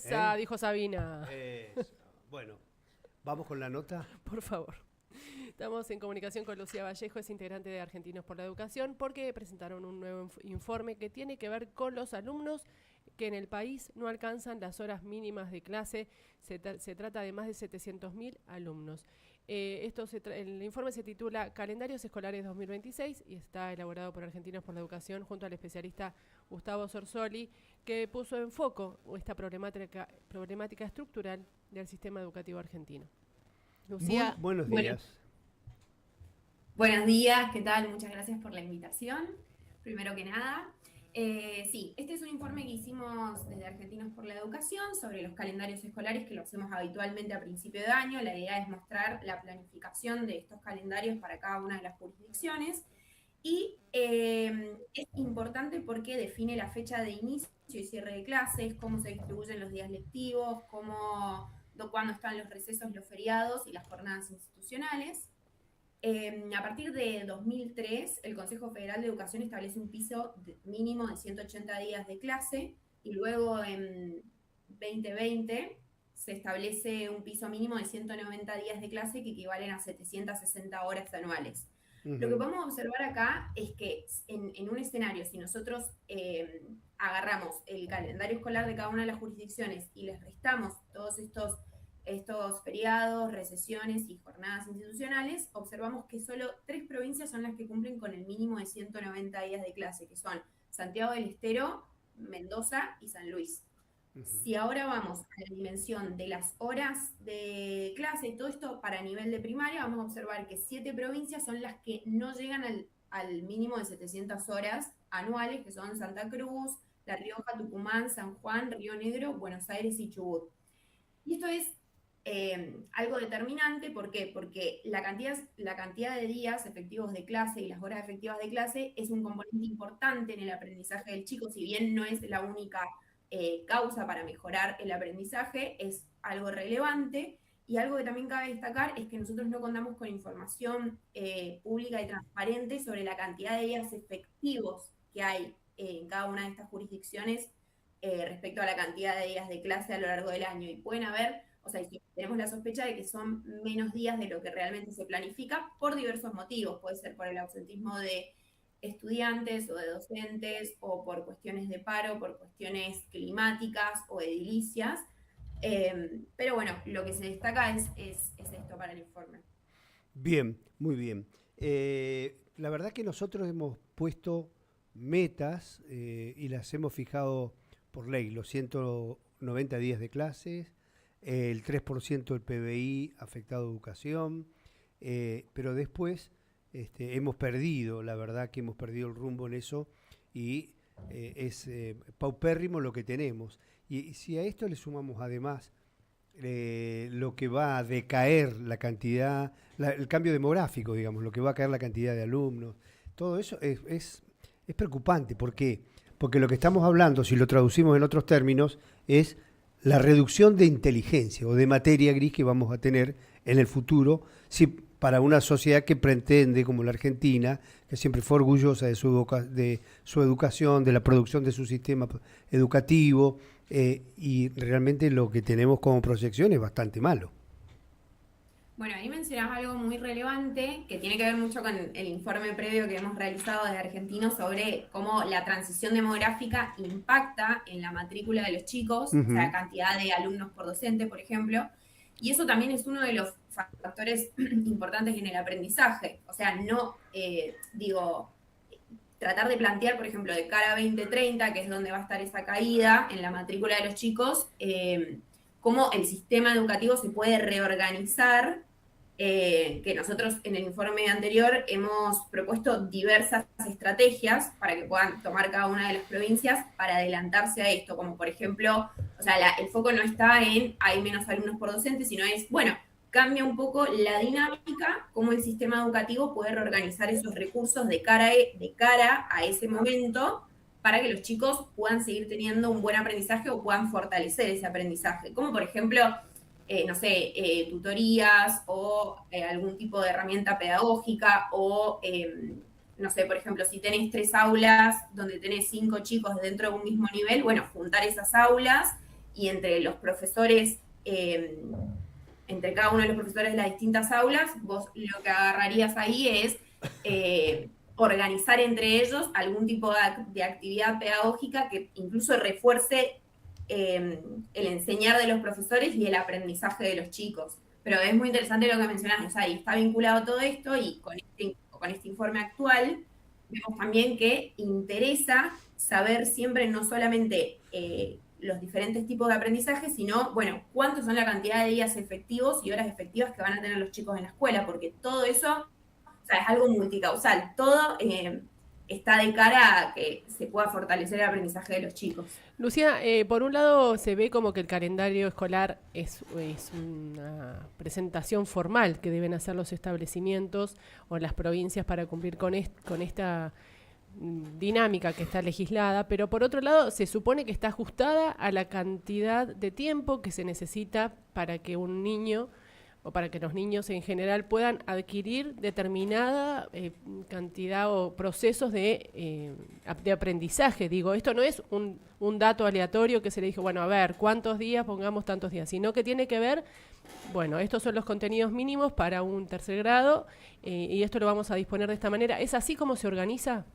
Esa, dijo Sabina. Eso. Bueno, vamos con la nota. Por favor. Estamos en comunicación con Lucía Vallejo, es integrante de Argentinos por la Educación, porque presentaron un nuevo informe que tiene que ver con los alumnos que en el país no alcanzan las horas mínimas de clase. Se trata de más de 700.000 alumnos. El informe se titula Calendarios Escolares 2026 y está elaborado por Argentinos por la Educación junto al especialista Gustavo Sorsoli, que puso en foco esta problemática estructural del sistema educativo argentino. Lucía, muy buenos días. Buenos días, ¿qué tal? Muchas gracias por la invitación. Primero que nada, sí, este es un informe que hicimos desde Argentinos por la Educación sobre los calendarios escolares, que lo hacemos habitualmente a principio de año. La idea es mostrar la planificación de estos calendarios para cada una de las jurisdicciones. Y es importante porque define la fecha de inicio y cierre de clases, cómo se distribuyen los días lectivos, cuándo están los recesos, los feriados y las jornadas institucionales. A partir de 2003, el Consejo Federal de Educación establece un piso mínimo de 180 días de clase y luego en 2020 se establece un piso mínimo de 190 días de clase que equivalen a 760 horas anuales. Lo que podemos observar acá es que en un escenario, si nosotros agarramos el calendario escolar de cada una de las jurisdicciones y les restamos todos estos feriados, recesiones y jornadas institucionales, observamos que solo 3 provincias son las que cumplen con el mínimo de 190 días de clase, que son Santiago del Estero, Mendoza y San Luis. Si ahora vamos a la dimensión de las horas de clase y todo esto para nivel de primaria, vamos a observar que 7 provincias son las que no llegan al mínimo de 700 horas anuales, que son Santa Cruz, La Rioja, Tucumán, San Juan, Río Negro, Buenos Aires y Chubut. Y esto es algo determinante, ¿por qué? Porque la cantidad de días efectivos de clase y las horas efectivas de clase es un componente importante en el aprendizaje del chico, si bien no es la única causa para mejorar el aprendizaje, es algo relevante. Y algo que también cabe destacar es que nosotros no contamos con información pública y transparente sobre la cantidad de días efectivos que hay en cada una de estas jurisdicciones respecto a la cantidad de días de clase a lo largo del año. Y pueden haber, o sea, tenemos la sospecha de que son menos días de lo que realmente se planifica por diversos motivos. Puede ser por el ausentismo de estudiantes o de docentes, o por cuestiones de paro, por cuestiones climáticas o edilicias. Pero bueno, lo que se destaca es esto para el informe. Bien, muy bien. La verdad que nosotros hemos puesto metas y las hemos fijado por ley, los 190 días de clases, el 3% del PBI afectado a educación, pero después hemos perdido, la verdad que hemos perdido el rumbo en eso y es paupérrimo lo que tenemos. Y si a esto le sumamos además lo que va a decaer la cantidad, el cambio demográfico, digamos, lo que va a caer la cantidad de alumnos, todo eso es preocupante. ¿Por qué? Porque lo que estamos hablando, si lo traducimos en otros términos, es la reducción de inteligencia o de materia gris que vamos a tener en el futuro para una sociedad que pretende, como la Argentina, que siempre fue orgullosa de su educación, de la producción de su sistema educativo, y realmente lo que tenemos como proyección es bastante malo. Bueno, ahí mencionabas algo muy relevante que tiene que ver mucho con el informe previo que hemos realizado de Argentinos sobre cómo la transición demográfica impacta en la matrícula de los chicos, o sea, cantidad de alumnos por docente, por ejemplo, y eso también es uno de los factores importantes en el aprendizaje. O sea, tratar de plantear, por ejemplo, de cara a 2030, que es donde va a estar esa caída en la matrícula de los chicos, cómo el sistema educativo se puede reorganizar, que nosotros en el informe anterior hemos propuesto diversas estrategias para que puedan tomar cada una de las provincias para adelantarse a esto, como por ejemplo, o sea, el foco no está en hay menos alumnos por docente, sino es, bueno, cambia un poco la dinámica, cómo el sistema educativo puede reorganizar esos recursos de cara a ese momento, para que los chicos puedan seguir teniendo un buen aprendizaje o puedan fortalecer ese aprendizaje. Como por ejemplo, tutorías o algún tipo de herramienta pedagógica o, no sé, por ejemplo, si tenés 3 aulas donde tenés 5 chicos dentro de un mismo nivel, bueno, juntar esas aulas y entre los profesores, entre cada uno de los profesores de las distintas aulas, vos lo que agarrarías ahí es organizar entre ellos algún tipo de actividad pedagógica que incluso refuerce el enseñar de los profesores y el aprendizaje de los chicos. Pero es muy interesante lo que mencionás, o sea, y está vinculado todo esto, y con este informe actual vemos también que interesa saber siempre no solamente los diferentes tipos de aprendizaje, sino, bueno, cuántos son la cantidad de días efectivos y horas efectivas que van a tener los chicos en la escuela, porque todo eso, o sea, es algo multicausal, todo está de cara a que se pueda fortalecer el aprendizaje de los chicos. Lucía, por un lado se ve como que el calendario escolar es una presentación formal que deben hacer los establecimientos o las provincias para cumplir con esta dinámica que está legislada, pero por otro lado se supone que está ajustada a la cantidad de tiempo que se necesita para que un niño o para que los niños en general puedan adquirir determinada cantidad o procesos de aprendizaje. Digo, esto no es un dato aleatorio que se le dijo, bueno, a ver, ¿cuántos días? Pongamos tantos días, sino que tiene que ver, bueno, estos son los contenidos mínimos para un tercer grado y esto lo vamos a disponer de esta manera. ¿Es así como se organiza?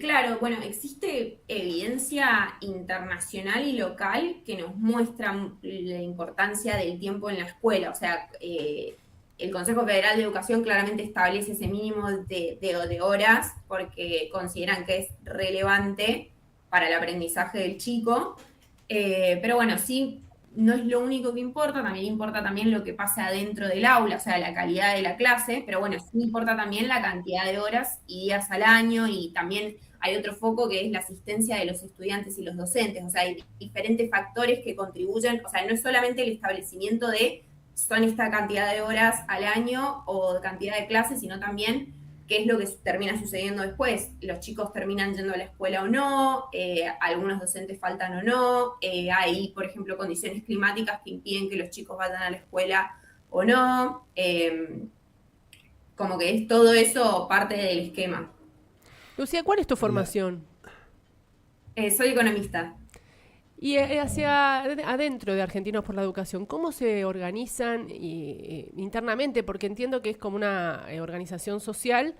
Claro, bueno, existe evidencia internacional y local que nos muestra la importancia del tiempo en la escuela. O sea, el Consejo Federal de Educación claramente establece ese mínimo de horas porque consideran que es relevante para el aprendizaje del chico. Pero bueno, sí, no es lo único que importa, también importa también lo que pasa dentro del aula, o sea, la calidad de la clase, pero bueno, sí importa también la cantidad de horas y días al año, y también hay otro foco que es la asistencia de los estudiantes y los docentes, o sea, hay diferentes factores que contribuyen, o sea, no es solamente el establecimiento de son esta cantidad de horas al año o cantidad de clases, sino también qué es lo que termina sucediendo después. Los chicos terminan yendo a la escuela o no, algunos docentes faltan o no, hay, por ejemplo, condiciones climáticas que impiden que los chicos vayan a la escuela o no, como que es todo eso parte del esquema. Lucía, ¿cuál es tu formación? Soy economista. Y hacia adentro de Argentinos por la Educación, ¿cómo se organizan internamente? Porque entiendo que es como una organización social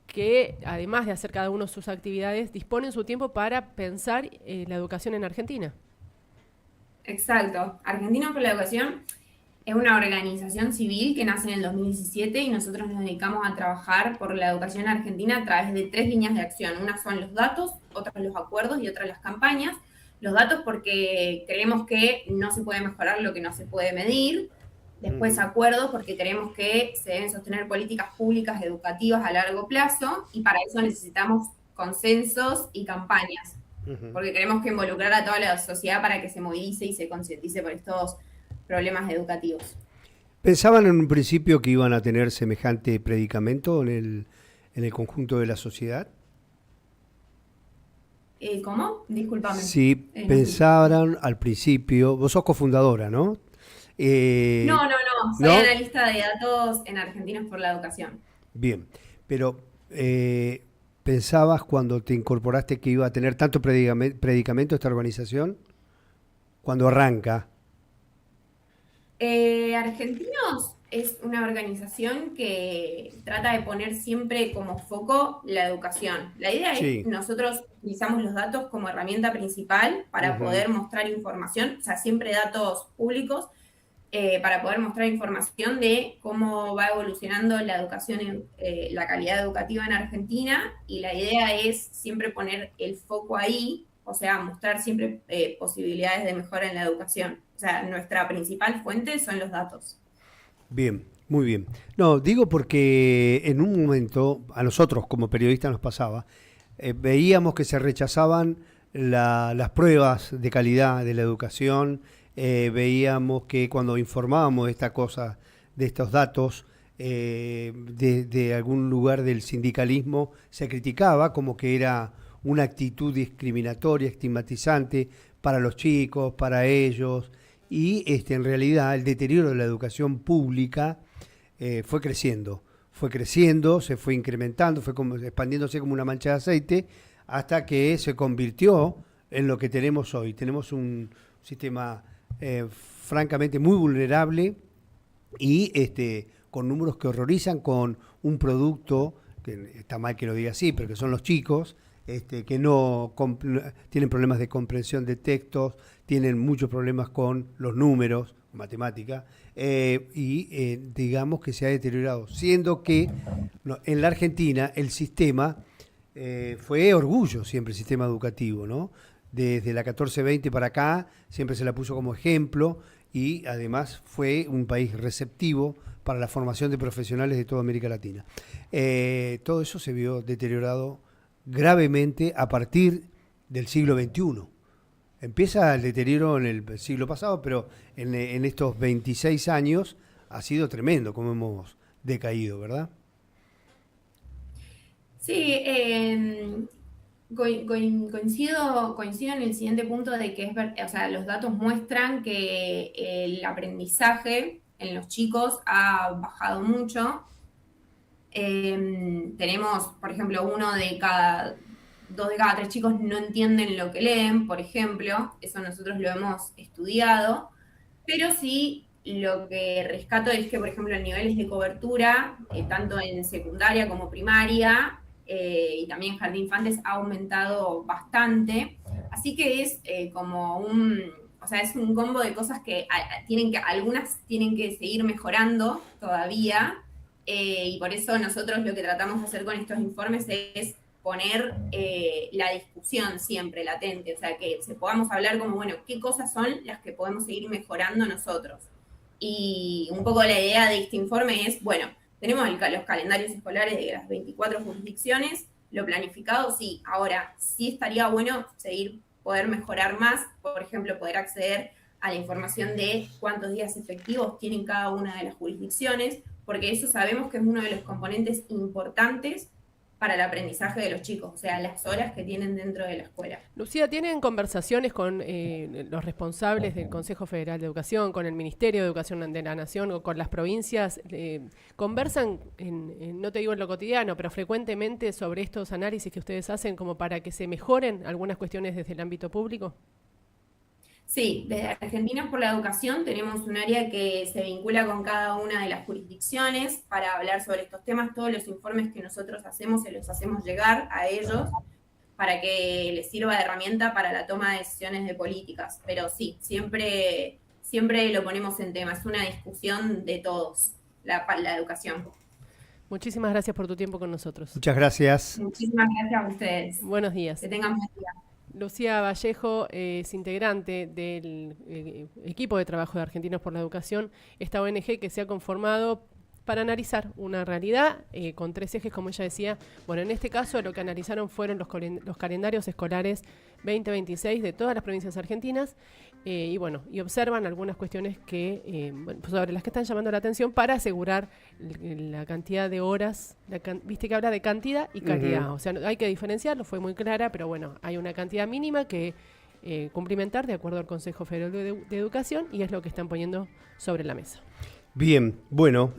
que, además de hacer cada uno sus actividades, disponen su tiempo para pensar la educación en Argentina. Exacto. Argentinos por la Educación es una organización civil que nace en el 2017 y nosotros nos dedicamos a trabajar por la educación argentina a través de 3 líneas de acción. Una son los datos, otras los acuerdos y otras las campañas. Los datos porque creemos que no se puede mejorar lo que no se puede medir. Después acuerdos porque creemos que se deben sostener políticas públicas educativas a largo plazo y para eso necesitamos consensos y campañas. Porque queremos que involucrar a toda la sociedad para que se movilice y se concientice por estos problemas educativos. ¿Pensaban en un principio que iban a tener semejante predicamento en el conjunto de la sociedad? ¿Cómo? Discúlpame. Sí, pensaban al principio, vos sos cofundadora, ¿no? No, soy analista de datos en Argentinos por la Educación. Bien, pero ¿pensabas cuando te incorporaste que iba a tener tanto predicamento esta organización? Cuando arranca. Argentinos es una organización que trata de poner siempre como foco la educación. La idea es, nosotros utilizamos los datos como herramienta principal para poder mostrar información, o sea, siempre datos públicos, para poder mostrar información de cómo va evolucionando la educación, la calidad educativa en Argentina, y la idea es siempre poner el foco ahí, o sea, mostrar siempre posibilidades de mejora en la educación. O sea, nuestra principal fuente son los datos. Bien, muy bien. No, digo porque en un momento, a nosotros como periodistas nos pasaba, veíamos que se rechazaban las pruebas de calidad de la educación, veíamos que cuando informábamos de esta cosa, de estos datos, de algún lugar del sindicalismo, se criticaba como que era una actitud discriminatoria, estigmatizante para los chicos, para ellos, y en realidad el deterioro de la educación pública fue creciendo, se fue incrementando, fue como expandiéndose como una mancha de aceite, hasta que se convirtió en lo que tenemos hoy. Tenemos un sistema francamente muy vulnerable y con números que horrorizan, con un producto, que está mal que lo diga así, pero que son los chicos, que no tienen problemas de comprensión de textos, tienen muchos problemas con los números, matemática, y digamos que se ha deteriorado, siendo que en la Argentina el sistema fue orgullo siempre, el sistema educativo, ¿no? Desde la 1420 para acá siempre se la puso como ejemplo y además fue un país receptivo para la formación de profesionales de toda América Latina. Todo eso se vio deteriorado gravemente a partir del siglo XXI. Empieza el deterioro en el siglo pasado, pero en estos 26 años ha sido tremendo como hemos decaído, ¿verdad? Sí, coincido en el siguiente punto de que o sea, los datos muestran que el aprendizaje en los chicos ha bajado mucho. Tenemos, por ejemplo, dos de cada tres chicos no entienden lo que leen, por ejemplo, eso nosotros lo hemos estudiado, pero sí lo que rescato es que, por ejemplo, en niveles de cobertura, tanto en secundaria como primaria, y también en jardín de infantes ha aumentado bastante, así que es como o sea, es un combo de cosas que algunas tienen que seguir mejorando todavía, y por eso nosotros lo que tratamos de hacer con estos informes es poner la discusión siempre latente, o sea, que podamos hablar como, bueno, qué cosas son las que podemos seguir mejorando nosotros. Y un poco la idea de este informe es, bueno, tenemos los calendarios escolares de las 24 jurisdicciones, lo planificado, sí, ahora sí estaría bueno poder mejorar más, por ejemplo, poder acceder a la información de cuántos días efectivos tienen cada una de las jurisdicciones, porque eso sabemos que es uno de los componentes importantes para el aprendizaje de los chicos, o sea, las horas que tienen dentro de la escuela. Lucía, ¿tienen conversaciones con los responsables del Consejo Federal de Educación, con el Ministerio de Educación de la Nación o con las provincias? ¿Conversan, no te digo en lo cotidiano, pero frecuentemente sobre estos análisis que ustedes hacen como para que se mejoren algunas cuestiones desde el ámbito público? Sí, desde Argentinos por la Educación tenemos un área que se vincula con cada una de las jurisdicciones para hablar sobre estos temas. Todos los informes que nosotros hacemos se los hacemos llegar a ellos para que les sirva de herramienta para la toma de decisiones de políticas. Pero sí, siempre lo ponemos en tema. Es una discusión de todos, la educación. Muchísimas gracias por tu tiempo con nosotros. Muchas gracias. Muchísimas gracias a ustedes. Buenos días. Que tengan buen día. Lucía Vallejo es integrante del equipo de trabajo de Argentinos por la Educación, esta ONG que se ha conformado para analizar una realidad con 3 ejes, como ella decía. Bueno, en este caso lo que analizaron fueron los calendarios escolares 2026 de todas las provincias argentinas y observan algunas cuestiones sobre las que están llamando la atención para asegurar la cantidad de horas, viste que habla de cantidad y calidad, o sea, hay que diferenciarlo, fue muy clara, pero bueno, hay una cantidad mínima que cumplimentar de acuerdo al Consejo Federal de Educación y es lo que están poniendo sobre la mesa. Bien, bueno.